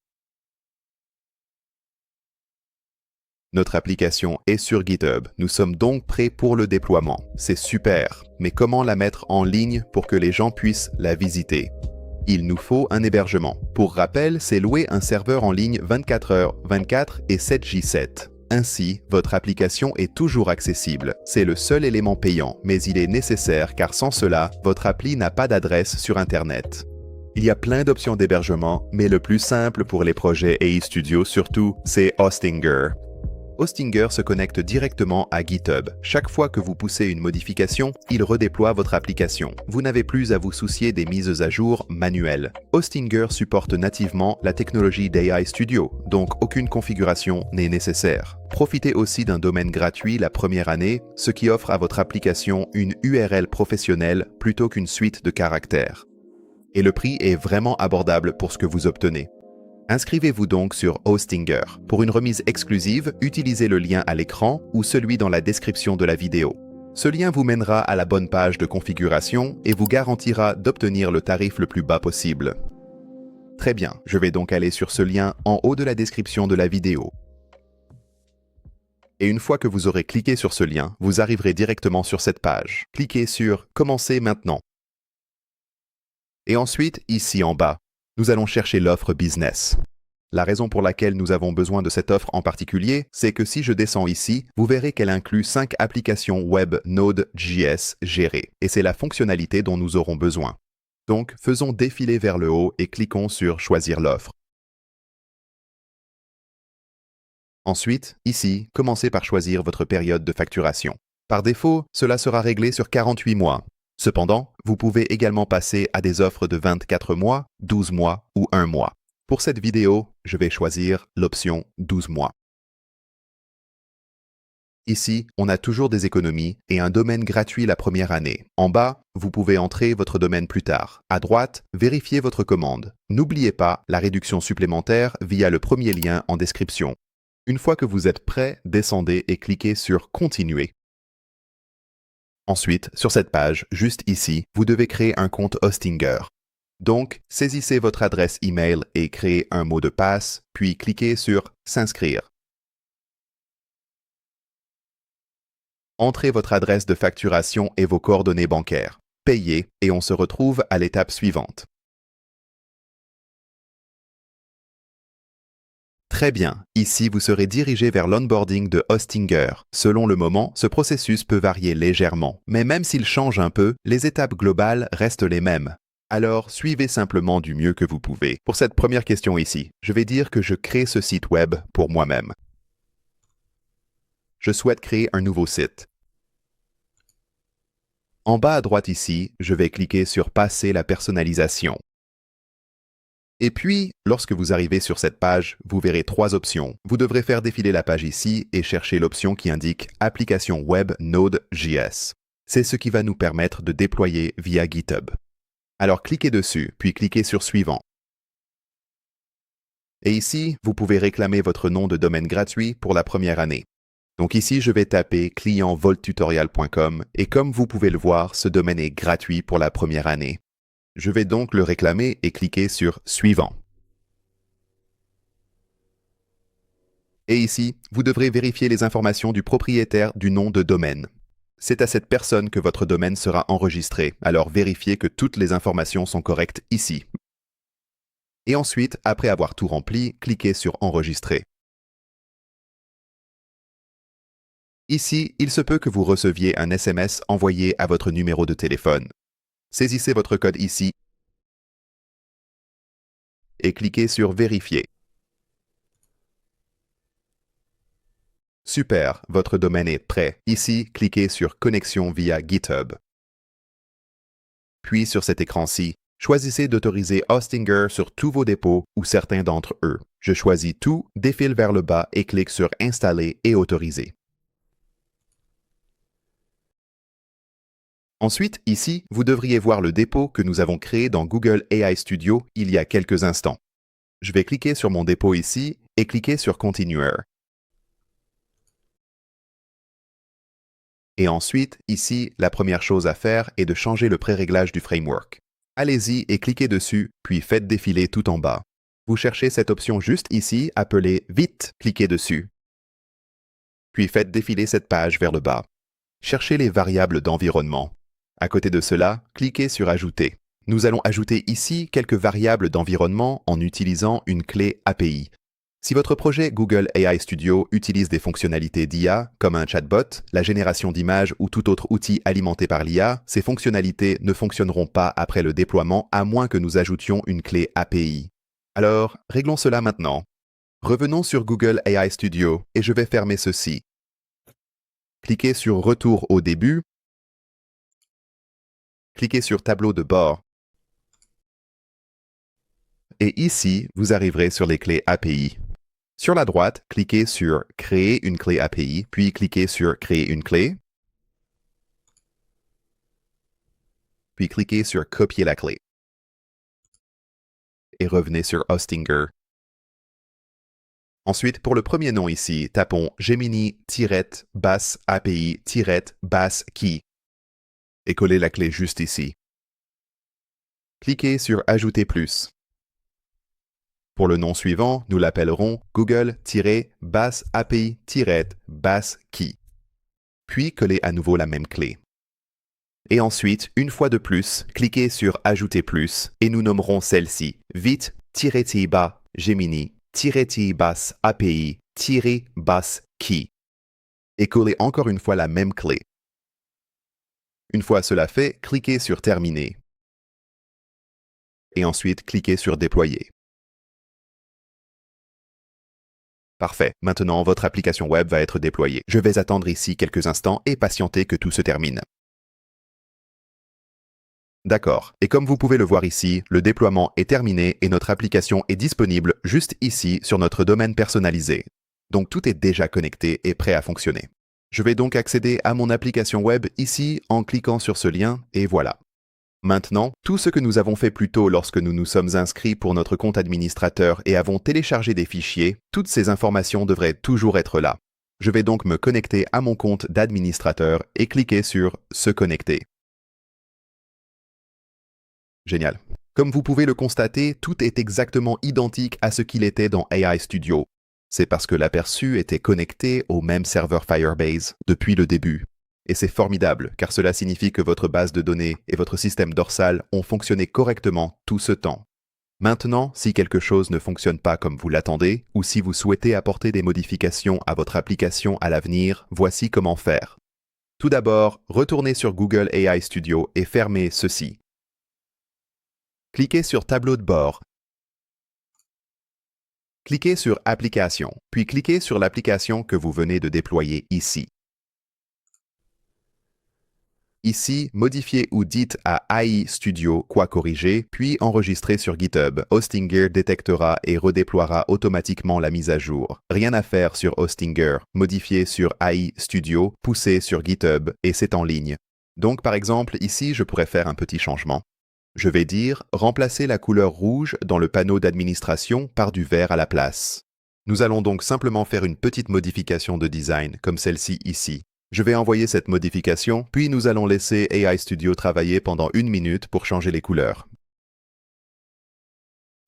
Notre application est sur GitHub. Nous sommes donc prêts pour le déploiement. C'est super. Mais comment la mettre en ligne pour que les gens puissent la visiter? Il nous faut un hébergement. Pour rappel, c'est louer un serveur en ligne 24h/24 et 7j7. Ainsi, votre application est toujours accessible. C'est le seul élément payant, mais il est nécessaire car sans cela, votre appli n'a pas d'adresse sur Internet. Il y a plein d'options d'hébergement, mais le plus simple pour les projets AI Studio surtout, c'est Hostinger. Hostinger se connecte directement à GitHub. Chaque fois que vous poussez une modification, il redéploie votre application. Vous n'avez plus à vous soucier des mises à jour manuelles. Hostinger supporte nativement la technologie d'AI Studio, donc aucune configuration n'est nécessaire. Profitez aussi d'un domaine gratuit la première année, ce qui offre à votre application une URL professionnelle plutôt qu'une suite de caractères. Et le prix est vraiment abordable pour ce que vous obtenez. Inscrivez-vous donc sur Hostinger. Pour une remise exclusive, utilisez le lien à l'écran ou celui dans la description de la vidéo. Ce lien vous mènera à la bonne page de configuration et vous garantira d'obtenir le tarif le plus bas possible. Très bien, je vais donc aller sur ce lien en haut de la description de la vidéo. Et une fois que vous aurez cliqué sur ce lien, vous arriverez directement sur cette page. Cliquez sur « Commencer maintenant ». Et ensuite, ici en bas, nous allons chercher l'offre Business. La raison pour laquelle nous avons besoin de cette offre en particulier, c'est que si je descends ici, vous verrez qu'elle inclut 5 applications web Node.js gérées. Et c'est la fonctionnalité dont nous aurons besoin. Donc, faisons défiler vers le haut et cliquons sur « Choisir l'offre ». Ensuite, ici, commencez par choisir votre période de facturation. Par défaut, cela sera réglé sur 48 mois. Cependant, vous pouvez également passer à des offres de 24 mois, 12 mois ou 1 mois. Pour cette vidéo, je vais choisir l'option 12 mois. Ici, on a toujours des économies et un domaine gratuit la première année. En bas, vous pouvez entrer votre domaine plus tard. À droite, vérifiez votre commande. N'oubliez pas la réduction supplémentaire via le premier lien en description. Une fois que vous êtes prêt, descendez et cliquez sur « Continuer ». Ensuite, sur cette page, juste ici, vous devez créer un compte Hostinger. Donc, saisissez votre adresse email et créez un mot de passe, puis cliquez sur « S'inscrire ». Entrez votre adresse de facturation et vos coordonnées bancaires. Payez et on se retrouve à l'étape suivante. Très bien, ici vous serez dirigé vers l'onboarding de Hostinger. Selon le moment, ce processus peut varier légèrement, mais même s'il change un peu, les étapes globales restent les mêmes. Alors, suivez simplement du mieux que vous pouvez. Pour cette première question ici, je vais dire que je crée ce site web pour moi-même. Je souhaite créer un nouveau site. En bas à droite ici, je vais cliquer sur « Passer la personnalisation ». Et puis, lorsque vous arrivez sur cette page, vous verrez 3 options. Vous devrez faire défiler la page ici et chercher l'option qui indique « Application web Node.js ». C'est ce qui va nous permettre de déployer via GitHub. Alors cliquez dessus, puis cliquez sur « Suivant ». Et ici, vous pouvez réclamer votre nom de domaine gratuit pour la première année. Donc ici, je vais taper clientvolttutorial.com et comme vous pouvez le voir, ce domaine est gratuit pour la première année. Je vais donc le réclamer et cliquer sur « Suivant ». Et ici, vous devrez vérifier les informations du propriétaire du nom de domaine. C'est à cette personne que votre domaine sera enregistré, alors vérifiez que toutes les informations sont correctes ici. Et ensuite, après avoir tout rempli, cliquez sur « Enregistrer ». Ici, il se peut que vous receviez un SMS envoyé à votre numéro de téléphone. Saisissez votre code ici et cliquez sur « Vérifier ». Super, votre domaine est prêt. Ici, cliquez sur « Connexion via GitHub ». Puis sur cet écran-ci, choisissez d'autoriser Hostinger sur tous vos dépôts ou certains d'entre eux. Je choisis tout, défile vers le bas et clique sur « Installer » et « Autoriser ». Ensuite, ici, vous devriez voir le dépôt que nous avons créé dans Google AI Studio il y a quelques instants. Je vais cliquer sur mon dépôt ici et cliquer sur « Continuer ». Et ensuite, ici, la première chose à faire est de changer le pré-réglage du framework. Allez-y et cliquez dessus, puis faites défiler tout en bas. Vous cherchez cette option juste ici, appelée « Vite », cliquez dessus. Puis faites défiler cette page vers le bas. Cherchez les variables d'environnement. À côté de cela, cliquez sur « Ajouter ». Nous allons ajouter ici quelques variables d'environnement en utilisant une clé API. Si votre projet Google AI Studio utilise des fonctionnalités d'IA, comme un chatbot, la génération d'images ou tout autre outil alimenté par l'IA, ces fonctionnalités ne fonctionneront pas après le déploiement à moins que nous ajoutions une clé API. Alors, réglons cela maintenant. Revenons sur Google AI Studio et je vais fermer ceci. Cliquez sur « Retour au début ». Cliquez sur « Tableau de bord ». Et ici, vous arriverez sur les clés API. Sur la droite, cliquez sur « Créer une clé API », puis cliquez sur « Créer une clé », puis cliquez sur « Copier la clé » et revenez sur Hostinger. Ensuite, pour le premier nom ici, tapons Gemini-API-key et collez la clé juste ici. Cliquez sur « Ajouter plus ». Pour le nom suivant, nous l'appellerons Google-API-Key. Puis collez à nouveau la même clé. Et ensuite, une fois de plus, cliquez sur Ajouter plus et nous nommerons celle-ci vite-API-Key et collez encore une fois la même clé. Une fois cela fait, cliquez sur Terminer et ensuite cliquez sur Déployer. Parfait. Maintenant, votre application web va être déployée. Je vais attendre ici quelques instants et patienter que tout se termine. D'accord. Et comme vous pouvez le voir ici, le déploiement est terminé et notre application est disponible juste ici sur notre domaine personnalisé. Donc tout est déjà connecté et prêt à fonctionner. Je vais donc accéder à mon application web ici en cliquant sur ce lien et voilà. Maintenant, tout ce que nous avons fait plus tôt lorsque nous nous sommes inscrits pour notre compte administrateur et avons téléchargé des fichiers, toutes ces informations devraient toujours être là. Je vais donc me connecter à mon compte d'administrateur et cliquer sur « Se connecter ». Génial. Comme vous pouvez le constater, tout est exactement identique à ce qu'il était dans AI Studio. C'est parce que l'aperçu était connecté au même serveur Firebase depuis le début. Et c'est formidable, car cela signifie que votre base de données et votre système dorsal ont fonctionné correctement tout ce temps. Maintenant, si quelque chose ne fonctionne pas comme vous l'attendez, ou si vous souhaitez apporter des modifications à votre application à l'avenir, voici comment faire. Tout d'abord, retournez sur Google AI Studio et fermez ceci. Cliquez sur Tableau de bord. Cliquez sur Applications, puis cliquez sur l'application que vous venez de déployer ici. Ici, modifiez ou dites à AI Studio quoi corriger, puis enregistrez sur GitHub. Hostinger détectera et redéploiera automatiquement la mise à jour. Rien à faire sur Hostinger. Modifiez sur AI Studio, poussez sur GitHub et c'est en ligne. Donc par exemple, ici, je pourrais faire un petit changement. Je vais dire « Remplacer la couleur rouge dans le panneau d'administration par du vert à la place ». Nous allons donc simplement faire une petite modification de design, comme celle-ci ici. Je vais envoyer cette modification, puis nous allons laisser AI Studio travailler pendant 1 minute pour changer les couleurs.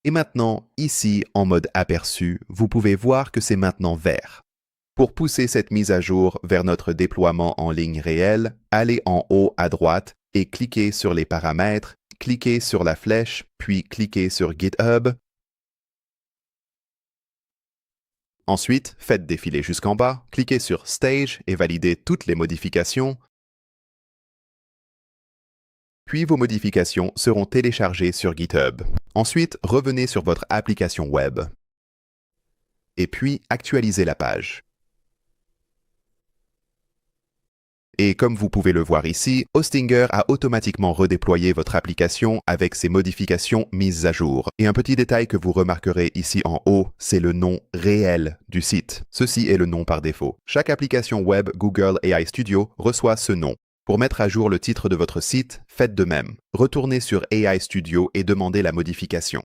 Et maintenant, ici, en mode aperçu, vous pouvez voir que c'est maintenant vert. Pour pousser cette mise à jour vers notre déploiement en ligne réelle, allez en haut à droite et cliquez sur les paramètres, cliquez sur la flèche, puis cliquez sur GitHub. Ensuite, faites défiler jusqu'en bas, cliquez sur Stage et validez toutes les modifications. Puis vos modifications seront téléchargées sur GitHub. Ensuite, revenez sur votre application web. Et puis, actualisez la page. Et comme vous pouvez le voir ici, Hostinger a automatiquement redéployé votre application avec ses modifications mises à jour. Et un petit détail que vous remarquerez ici en haut, c'est le nom réel du site. Ceci est le nom par défaut. Chaque application web Google AI Studio reçoit ce nom. Pour mettre à jour le titre de votre site, faites de même. Retournez sur AI Studio et demandez la modification.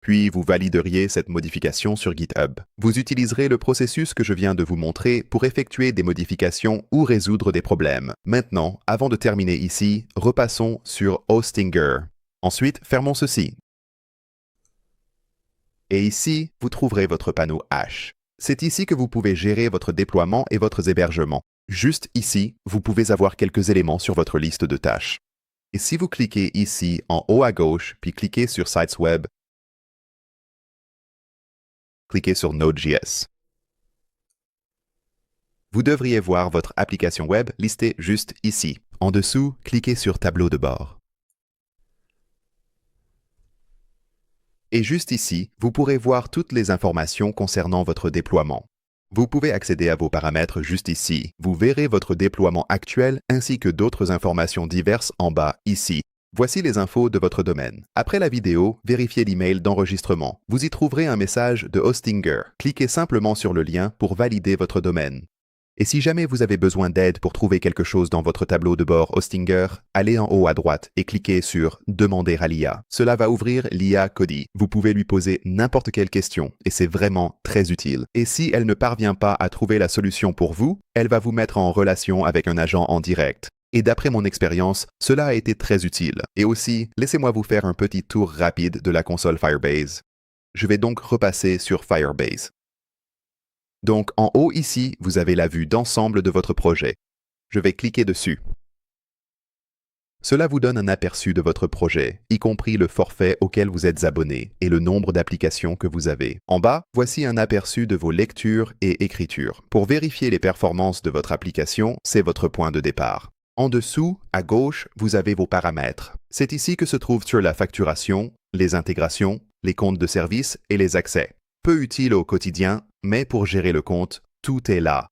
Puis vous valideriez cette modification sur GitHub. Vous utiliserez le processus que je viens de vous montrer pour effectuer des modifications ou résoudre des problèmes. Maintenant, avant de terminer ici, repassons sur Hostinger. Ensuite, fermons ceci. Et ici, vous trouverez votre panneau H. C'est ici que vous pouvez gérer votre déploiement et votre hébergement. Juste ici, vous pouvez avoir quelques éléments sur votre liste de tâches. Et si vous cliquez ici en haut à gauche, puis cliquez sur Sites Web, cliquez sur Node.js. Vous devriez voir votre application web listée juste ici. En dessous, cliquez sur Tableau de bord. Et juste ici, vous pourrez voir toutes les informations concernant votre déploiement. Vous pouvez accéder à vos paramètres juste ici. Vous verrez votre déploiement actuel ainsi que d'autres informations diverses en bas ici. Voici les infos de votre domaine. Après la vidéo, vérifiez l'email d'enregistrement. Vous y trouverez un message de Hostinger. Cliquez simplement sur le lien pour valider votre domaine. Et si jamais vous avez besoin d'aide pour trouver quelque chose dans votre tableau de bord Hostinger, allez en haut à droite et cliquez sur « Demander à l'IA ». Cela va ouvrir l'IA Cody. Vous pouvez lui poser n'importe quelle question et c'est vraiment très utile. Et si elle ne parvient pas à trouver la solution pour vous, elle va vous mettre en relation avec un agent en direct. Et d'après mon expérience, cela a été très utile. Et aussi, laissez-moi vous faire un petit tour rapide de la console Firebase. Je vais donc repasser sur Firebase. Donc en haut ici, vous avez la vue d'ensemble de votre projet. Je vais cliquer dessus. Cela vous donne un aperçu de votre projet, y compris le forfait auquel vous êtes abonné et le nombre d'applications que vous avez. En bas, voici un aperçu de vos lectures et écritures. Pour vérifier les performances de votre application, c'est votre point de départ. En dessous, à gauche, vous avez vos paramètres. C'est ici que se trouvent sur la facturation, les intégrations, les comptes de service et les accès. Peu utile au quotidien, mais pour gérer le compte, tout est là.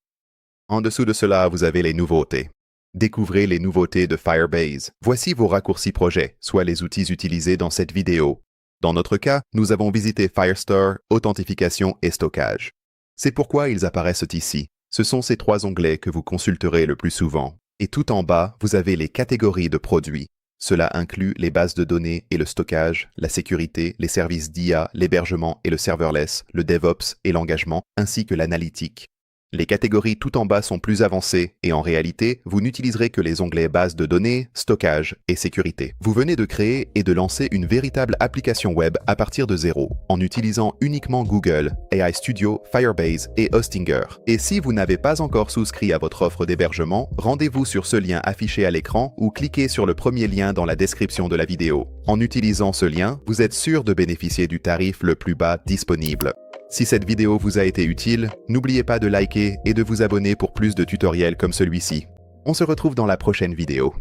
En dessous de cela, vous avez les nouveautés. Découvrez les nouveautés de Firebase. Voici vos raccourcis projets, soit les outils utilisés dans cette vidéo. Dans notre cas, nous avons visité Firestore, authentification et stockage. C'est pourquoi ils apparaissent ici. Ce sont ces 3 onglets que vous consulterez le plus souvent. Et tout en bas, vous avez les catégories de produits. Cela inclut les bases de données et le stockage, la sécurité, les services d'IA, l'hébergement et le serverless, le DevOps et l'engagement, ainsi que l'analytique. Les catégories tout en bas sont plus avancées et en réalité, vous n'utiliserez que les onglets base de données, stockage et sécurité. Vous venez de créer et de lancer une véritable application web à partir de zéro, en utilisant uniquement Google, AI Studio, Firebase et Hostinger. Et si vous n'avez pas encore souscrit à votre offre d'hébergement, rendez-vous sur ce lien affiché à l'écran ou cliquez sur le premier lien dans la description de la vidéo. En utilisant ce lien, vous êtes sûr de bénéficier du tarif le plus bas disponible. Si cette vidéo vous a été utile, n'oubliez pas de liker et de vous abonner pour plus de tutoriels comme celui-ci. On se retrouve dans la prochaine vidéo.